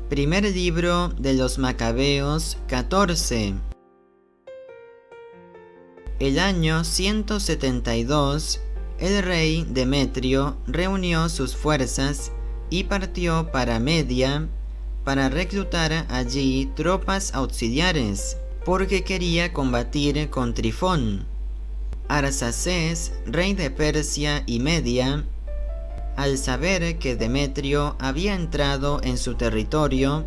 Primer libro de los Macabeos 14. El año 172, el rey Demetrio reunió sus fuerzas y partió para Media para reclutar allí tropas auxiliares, porque quería combatir con Trifón. Arsaces, rey de Persia y Media, al saber que Demetrio había entrado en su territorio,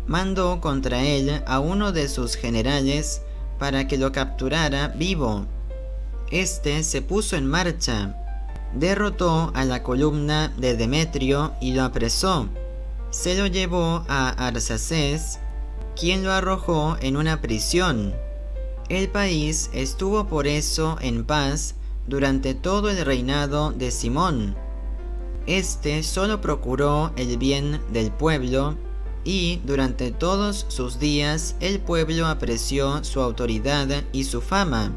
mandó contra él a uno de sus generales para que lo capturara vivo. Este se puso en marcha, derrotó a la columna de Demetrio y lo apresó. Se lo llevó a Arsaces, quien lo arrojó en una prisión. El país estuvo por eso en paz durante todo el reinado de Simón. Este solo procuró el bien del pueblo, y durante todos sus días el pueblo apreció su autoridad y su fama.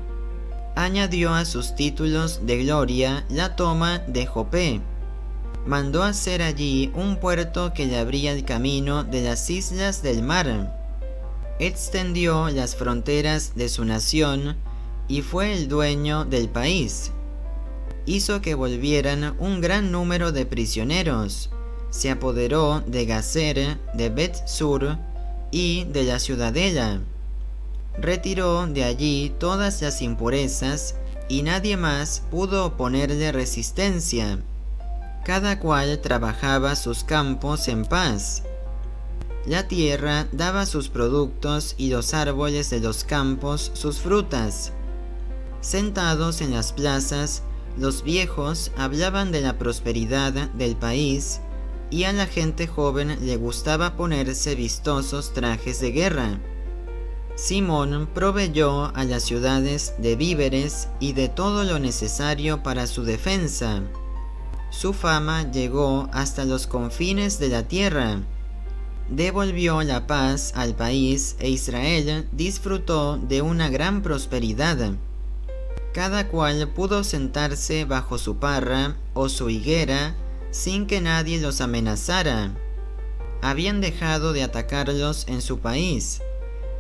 Añadió a sus títulos de gloria la toma de Jope. Mandó hacer allí un puerto que le abría el camino de las islas del mar. Extendió las fronteras de su nación y fue el dueño del país. Hizo que volvieran un gran número de prisioneros. Se apoderó de Gazer, de Bet-Sur y de la ciudadela. Retiró de allí todas las impurezas y nadie más pudo oponerle resistencia. Cada cual trabajaba sus campos en paz. La tierra daba sus productos y los árboles de los campos sus frutas. Sentados en las plazas, los viejos hablaban de la prosperidad del país, y a la gente joven le gustaba ponerse vistosos trajes de guerra. Simón proveyó a las ciudades de víveres y de todo lo necesario para su defensa. Su fama llegó hasta los confines de la tierra. Devolvió la paz al país e Israel disfrutó de una gran prosperidad. Cada cual pudo sentarse bajo su parra o su higuera sin que nadie los amenazara. Habían dejado de atacarlos en su país,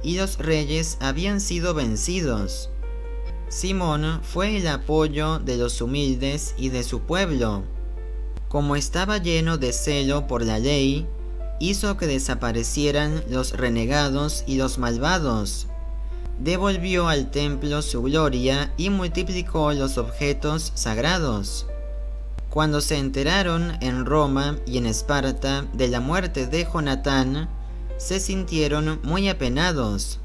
y los reyes habían sido vencidos. Simón fue el apoyo de los humildes y de su pueblo. Como estaba lleno de celo por la ley, hizo que desaparecieran los renegados y los malvados. Devolvió al templo su gloria y multiplicó los objetos sagrados. Cuando se enteraron en Roma y en Esparta de la muerte de Jonatán, se sintieron muy apenados.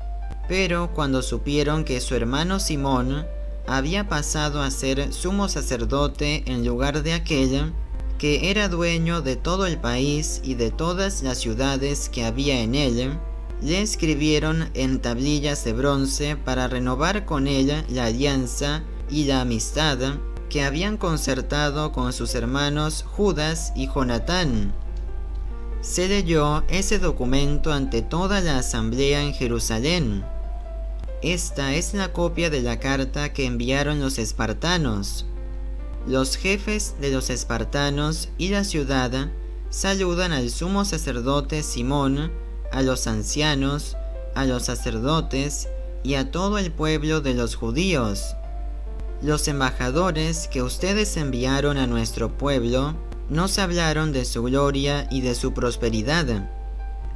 Pero cuando supieron que su hermano Simón había pasado a ser sumo sacerdote en lugar de aquel, que era dueño de todo el país y de todas las ciudades que había en él, le escribieron en tablillas de bronce para renovar con él la alianza y la amistad que habían concertado con sus hermanos Judas y Jonatán. Se leyó ese documento ante toda la asamblea en Jerusalén. Esta es la copia de la carta que enviaron los espartanos. Los jefes de los espartanos y la ciudad saludan al sumo sacerdote Simón, a los ancianos, a los sacerdotes y a todo el pueblo de los judíos. Los embajadores que ustedes enviaron a nuestro pueblo nos hablaron de su gloria y de su prosperidad.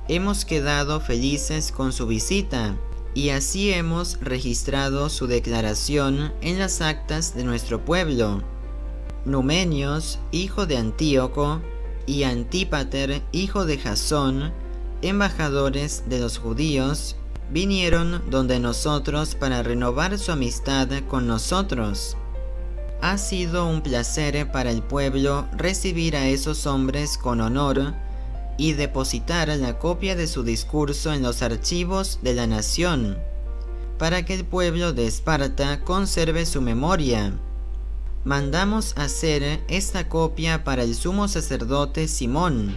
Hemos quedado felices con su visita, y así hemos registrado su declaración en las actas de nuestro pueblo. Numenios, hijo de Antíoco, y Antípater, hijo de Jasón, embajadores de los judíos, vinieron donde nosotros para renovar su amistad con nosotros. Ha sido un placer para el pueblo recibir a esos hombres con honor y depositar la copia de su discurso en los archivos de la nación, para que el pueblo de Esparta conserve su memoria. Mandamos hacer esta copia para el sumo sacerdote Simón.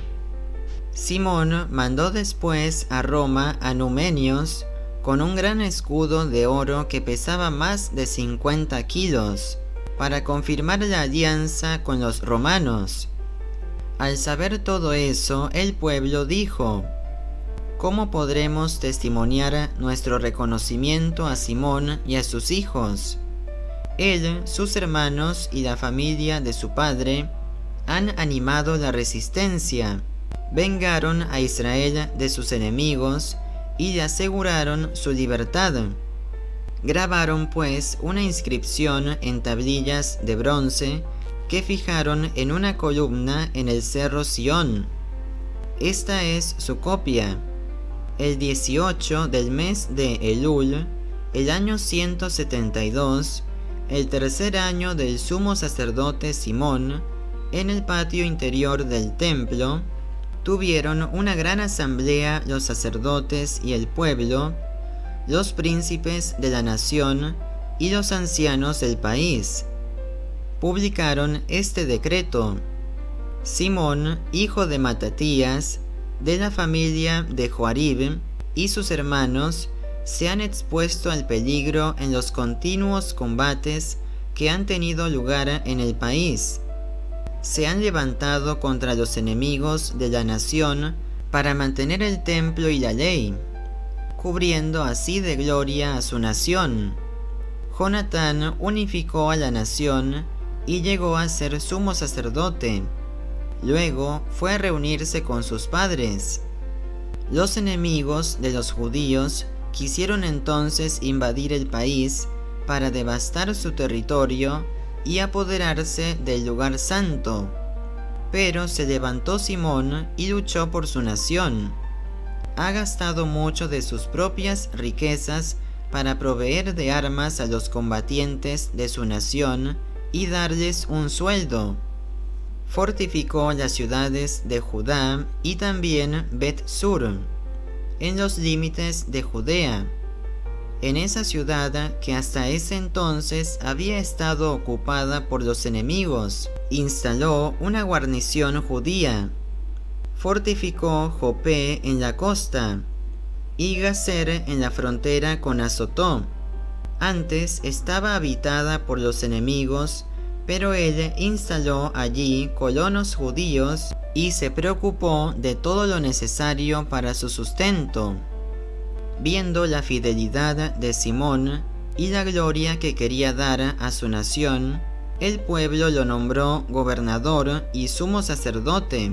Simón mandó después a Roma a Numenios con un gran escudo de oro que pesaba más de 50 kilos, para confirmar la alianza con los romanos. Al saber todo eso, el pueblo dijo: ¿cómo podremos testimoniar nuestro reconocimiento a Simón y a sus hijos? Él, sus hermanos y la familia de su padre han animado la resistencia, vengaron a Israel de sus enemigos y le aseguraron su libertad. Grabaron pues una inscripción en tablillas de bronce que fijaron en una columna en el cerro Sión. Esta es su copia. El 18 del mes de Elul, el año 172, el tercer año del sumo sacerdote Simón, en el patio interior del templo, tuvieron una gran asamblea los sacerdotes y el pueblo, los príncipes de la nación y los ancianos del país. Publicaron este decreto: Simón, hijo de Matatías, de la familia de Joarib, y sus hermanos se han expuesto al peligro en los continuos combates que han tenido lugar en el país. Se han levantado contra los enemigos de la nación para mantener el templo y la ley, cubriendo así de gloria a su nación. Jonatán unificó a la nación y llegó a ser sumo sacerdote. Luego fue a reunirse con sus padres. Los enemigos de los judíos quisieron entonces invadir el país para devastar su territorio y apoderarse del lugar santo. Pero se levantó Simón y luchó por su nación. Ha gastado mucho de sus propias riquezas para proveer de armas a los combatientes de su nación y darles un sueldo. Fortificó las ciudades de Judá y también Bet-Sur, en los límites de Judea. En esa ciudad, que hasta ese entonces había estado ocupada por los enemigos, instaló una guarnición judía. Fortificó Jopé en la costa y Gazer en la frontera con Azotó. Antes estaba habitada por los enemigos, pero él instaló allí colonos judíos y se preocupó de todo lo necesario para su sustento. Viendo la fidelidad de Simón y la gloria que quería dar a su nación, el pueblo lo nombró gobernador y sumo sacerdote,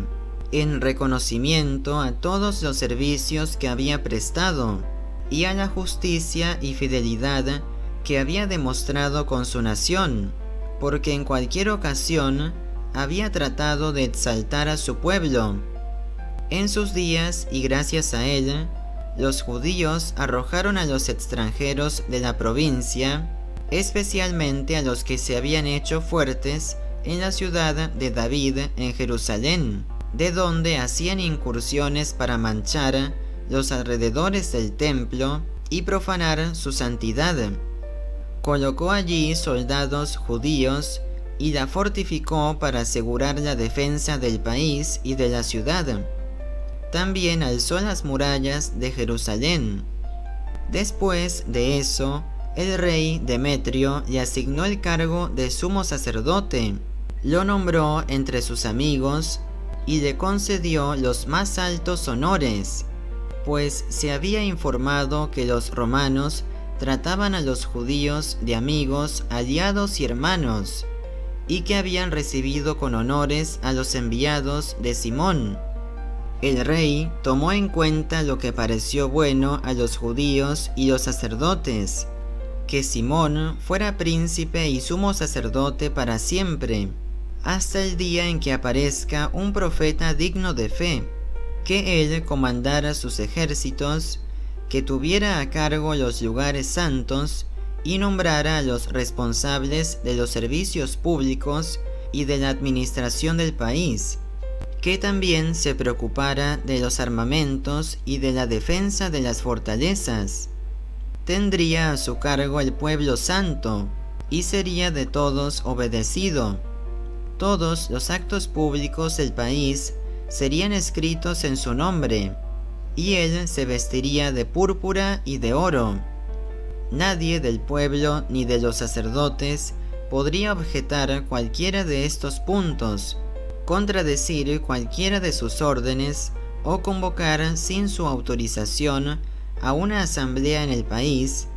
en reconocimiento a todos los servicios que había prestado y a la justicia y fidelidad que había demostrado con su nación, porque en cualquier ocasión había tratado de exaltar a su pueblo. En sus días, y gracias a él, los judíos arrojaron a los extranjeros de la provincia, especialmente a los que se habían hecho fuertes en la ciudad de David en Jerusalén, de donde hacían incursiones para manchar los alrededores del templo y profanar su santidad. Colocó allí soldados judíos y la fortificó para asegurar la defensa del país y de la ciudad. También alzó las murallas de Jerusalén. Después de eso, el rey Demetrio le asignó el cargo de sumo sacerdote, lo nombró entre sus amigos y le concedió los más altos honores, pues se había informado que los romanos trataban a los judíos de amigos, aliados y hermanos, y que habían recibido con honores a los enviados de Simón. El rey tomó en cuenta lo que pareció bueno a los judíos y los sacerdotes, que Simón fuera príncipe y sumo sacerdote para siempre, hasta el día en que aparezca un profeta digno de fe, que él comandara sus ejércitos, que tuviera a cargo los lugares santos y nombrara a los responsables de los servicios públicos y de la administración del país, que también se preocupara de los armamentos y de la defensa de las fortalezas. Tendría a su cargo el pueblo santo y sería de todos obedecido. Todos los actos públicos del país serían escritos en su nombre, y él se vestiría de púrpura y de oro. Nadie del pueblo ni de los sacerdotes podría objetar cualquiera de estos puntos, contradecir cualquiera de sus órdenes o convocar sin su autorización a una asamblea en el país,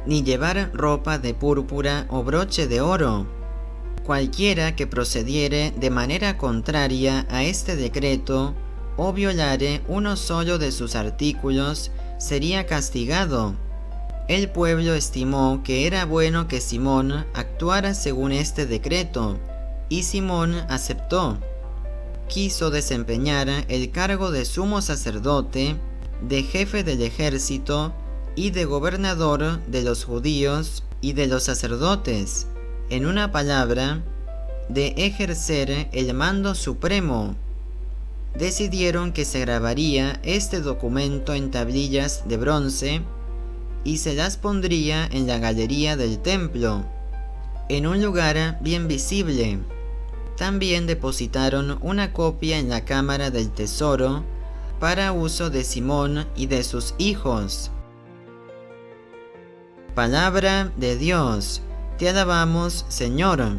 ni llevar ropa de púrpura o broche de oro. Cualquiera que procediere de manera contraria a este decreto o violare uno solo de sus artículos sería castigado. El pueblo estimó que era bueno que Simón actuara según este decreto, y Simón aceptó. Quiso desempeñar el cargo de sumo sacerdote, de jefe del ejército y de gobernador de los judíos y de los sacerdotes, en una palabra, de ejercer el mando supremo. Decidieron que se grabaría este documento en tablillas de bronce y se las pondría en la galería del templo, en un lugar bien visible. También depositaron una copia en la cámara del tesoro para uso de Simón y de sus hijos. Palabra de Dios. Te alabamos, Señor.